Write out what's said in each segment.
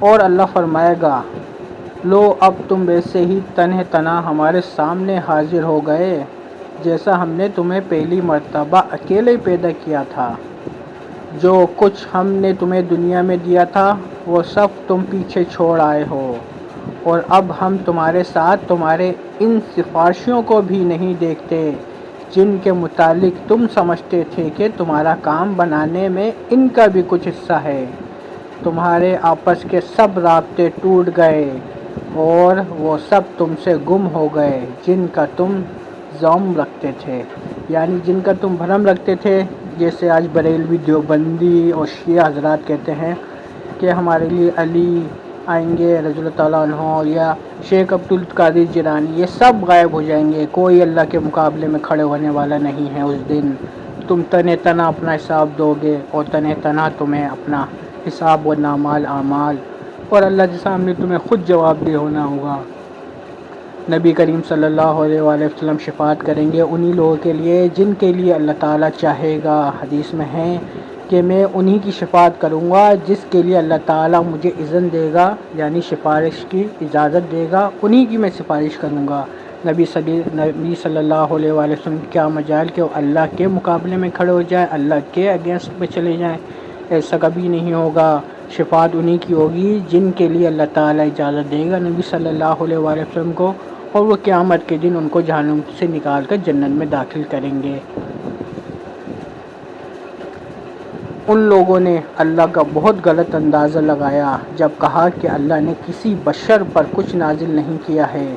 اور اللہ فرمائے گا لو اب تم ویسے ہی تنہ تنہا ہمارے سامنے حاضر ہو گئے جیسا ہم نے تمہیں پہلی مرتبہ اکیلے پیدا کیا تھا۔ جو کچھ ہم نے تمہیں دنیا میں دیا تھا وہ سب تم پیچھے چھوڑ آئے ہو، اور اب ہم تمہارے ساتھ تمہارے ان سفارشیوں کو بھی نہیں دیکھتے جن کے متعلق تم سمجھتے تھے کہ تمہارا کام بنانے میں ان کا بھی کچھ حصہ ہے۔ تمہارے آپس کے سب رابطے ٹوٹ گئے اور وہ سب تم سے گم ہو گئے جن کا تم زعم رکھتے تھے، یعنی جن کا تم بھرم رکھتے تھے۔ جیسے آج بریلوی، دیوبندی اور شیعہ حضرات کہتے ہیں کہ ہمارے لیے علی آئیں گے رضی اللہ تعالیٰ عنہ، یا شیخ عبد القادر جیلانی، یہ سب غائب ہو جائیں گے، کوئی اللہ کے مقابلے میں کھڑے ہونے والا نہیں ہے۔ اس دن تم تنہ تنہا اپنا حساب دو گے اور تنہ تنہا تمہیں اپنا حساب و نامال اعمال اور اللہ کے سامنے تمہیں خود جواب دہ ہونا ہوگا۔ نبی کریم صلی اللہ علیہ وآلہ وسلم شفاعت کریں گے انہی لوگوں کے لیے جن کے لیے اللہ تعالیٰ چاہے گا۔ حدیث میں ہے کہ میں انہی کی شفاعت کروں گا جس کے لیے اللہ تعالیٰ مجھے اذن دے گا، یعنی سفارش کی اجازت دے گا، انہی کی میں سفارش کروں گا۔ نبی صلی اللہ علیہ وآلہ وسلم کیا مجال کہ وہ اللہ کے مقابلے میں کھڑے ہو جائیں، اللہ کے اگینسٹ میں چلے جائیں، ایسا کبھی نہیں ہوگا۔ شفاعت انہی کی ہوگی جن کے لیے اللہ تعالیٰ اجازت دے گا نبی صلی اللہ علیہ وآلہ وسلم کو، اور وہ قیامت کے دن ان کو جہنم سے نکال کر جنت میں داخل کریں گے۔ ان لوگوں نے اللہ کا بہت غلط اندازہ لگایا جب کہا کہ اللہ نے کسی بشر پر کچھ نازل نہیں کیا ہے۔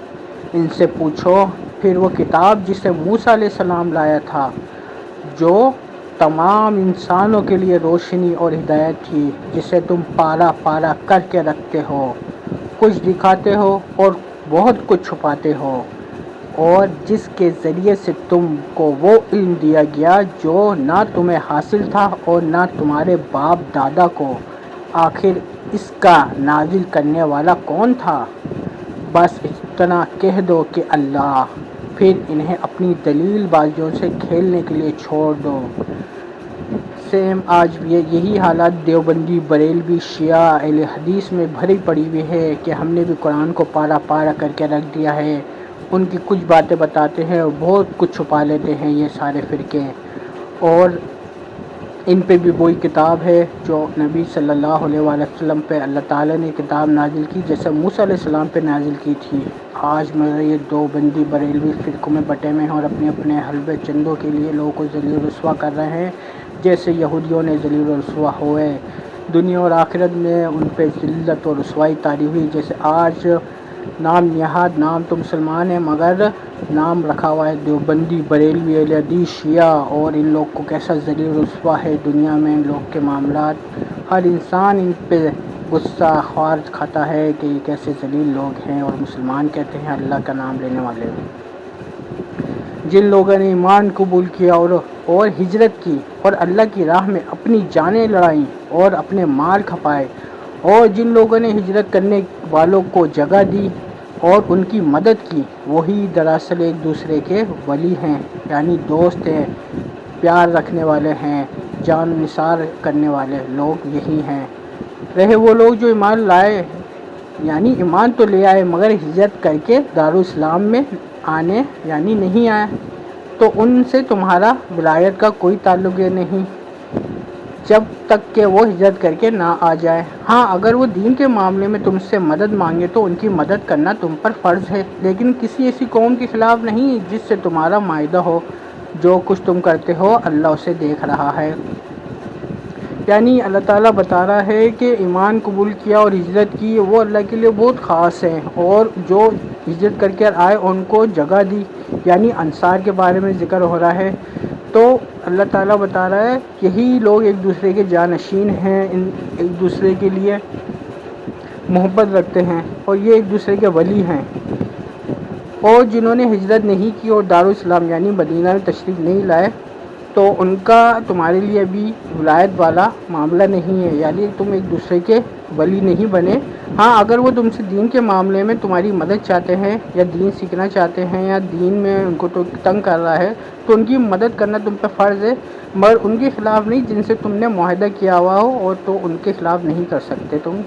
ان سے پوچھو پھر وہ کتاب جسے موسیٰ علیہ السلام لایا تھا، جو تمام انسانوں کے لیے روشنی اور ہدایت تھی، جسے تم پارا پارا کر کے رکھتے ہو، کچھ دکھاتے ہو اور بہت کچھ چھپاتے ہو، اور جس کے ذریعے سے تم کو وہ علم دیا گیا جو نہ تمہیں حاصل تھا اور نہ تمہارے باپ دادا کو، آخر اس کا نازل کرنے والا کون تھا؟ بس اتنا کہہ دو کہ اللہ، پھر انہیں اپنی دلیل بازیوں سے کھیلنے کے لیے چھوڑ دو۔ سیم آج بھی یہی حالت دیوبندی، بریلوی، شیعہ، اہل حدیث میں بھری پڑی ہوئی ہے کہ ہم نے بھی قرآن کو پارا پارا کر کے رکھ دیا ہے۔ ان کی کچھ باتیں بتاتے ہیں اور بہت کچھ چھپا لیتے ہیں یہ سارے فرقے، اور ان پہ بھی وہی کتاب ہے جو نبی صلی اللہ علیہ وآلہ وسلم پہ اللہ تعالیٰ نے کتاب نازل کی جیسے موسیٰ علیہ السلام پہ نازل کی تھی۔ آج مگر یہ دیوبندی، بریلوی فرقوں میں بٹے ہوئے ہیں اور اپنے اپنے حلبے چندوں کے لیے لوگوں کو ذلیل و رسوا کر رہے ہیں، جیسے یہودیوں نے ذلیل و رسوا ہوئے۔ دنیا اور آخرت میں ان پہ ذلت و رسوائی طاری ہوئی، جیسے آج نام نہاد نام تو مسلمان ہیں مگر نام رکھا ہوا ہے دیوبندی، بریلوی، اہل حدیث، شیعہ، اور ان لوگ کو کیسا ذلیل و رسوا ہے دنیا میں ان لوگ کے معاملات۔ ہر انسان ان پہ غصہ خوار کھاتا ہے کہ یہ کیسے ذلیل لوگ ہیں، اور مسلمان کہتے ہیں اللہ کا نام لینے والے۔ جن لوگوں نے ایمان قبول کیا اور ہجرت کی اور اللہ کی راہ میں اپنی جانیں لڑائیں اور اپنے مال کھپائے، اور جن لوگوں نے ہجرت کرنے والوں کو جگہ دی اور ان کی مدد کی، وہی دراصل ایک دوسرے کے ولی ہیں، یعنی دوست ہیں، پیار رکھنے والے ہیں، جان نثار کرنے والے لوگ یہی ہیں۔ رہے وہ لوگ جو ایمان لائے، یعنی ایمان تو لے آئے مگر ہجرت کر کے دارالاسلام میں آنے یعنی نہیں آئے، تو ان سے تمہارا ولایت کا کوئی تعلق نہیں جب تک کہ وہ ہجرت کر کے نہ آ جائے۔ ہاں، اگر وہ دین کے معاملے میں تم سے مدد مانگے تو ان کی مدد کرنا تم پر فرض ہے، لیکن کسی ایسی قوم کے خلاف نہیں جس سے تمہارا معاہدہ ہو۔ جو کچھ تم کرتے ہو اللہ اسے دیکھ رہا ہے۔ یعنی اللہ تعالیٰ بتا رہا ہے کہ ایمان قبول کیا اور ہجرت کی وہ اللہ کے لیے بہت خاص ہے، اور جو ہجرت کر کے آئے ان کو جگہ دی، یعنی انصار کے بارے میں ذکر ہو رہا ہے۔ تو اللہ تعالیٰ بتا رہا ہے یہی لوگ ایک دوسرے کے جانشین ہیں، ایک دوسرے کے لیے محبت رکھتے ہیں، اور یہ ایک دوسرے کے ولی ہیں۔ اور جنہوں نے ہجرت نہیں کی اور دارالاسلام یعنی مدینہ میں تشریف نہیں لائے، تو ان کا تمہارے لیے ابھی ولایت والا معاملہ نہیں ہے، یعنی تم ایک دوسرے کے ولی نہیں بنے۔ ہاں، اگر وہ تم سے دین کے معاملے میں تمہاری مدد چاہتے ہیں یا دین سیکھنا چاہتے ہیں یا دین میں ان کو تو تنگ کر رہا ہے تو ان کی مدد کرنا تم پہ فرض ہے، مگر ان کے خلاف نہیں جن سے تم نے معاہدہ کیا ہوا ہو، اور تو ان کے خلاف نہیں کر سکتے تم۔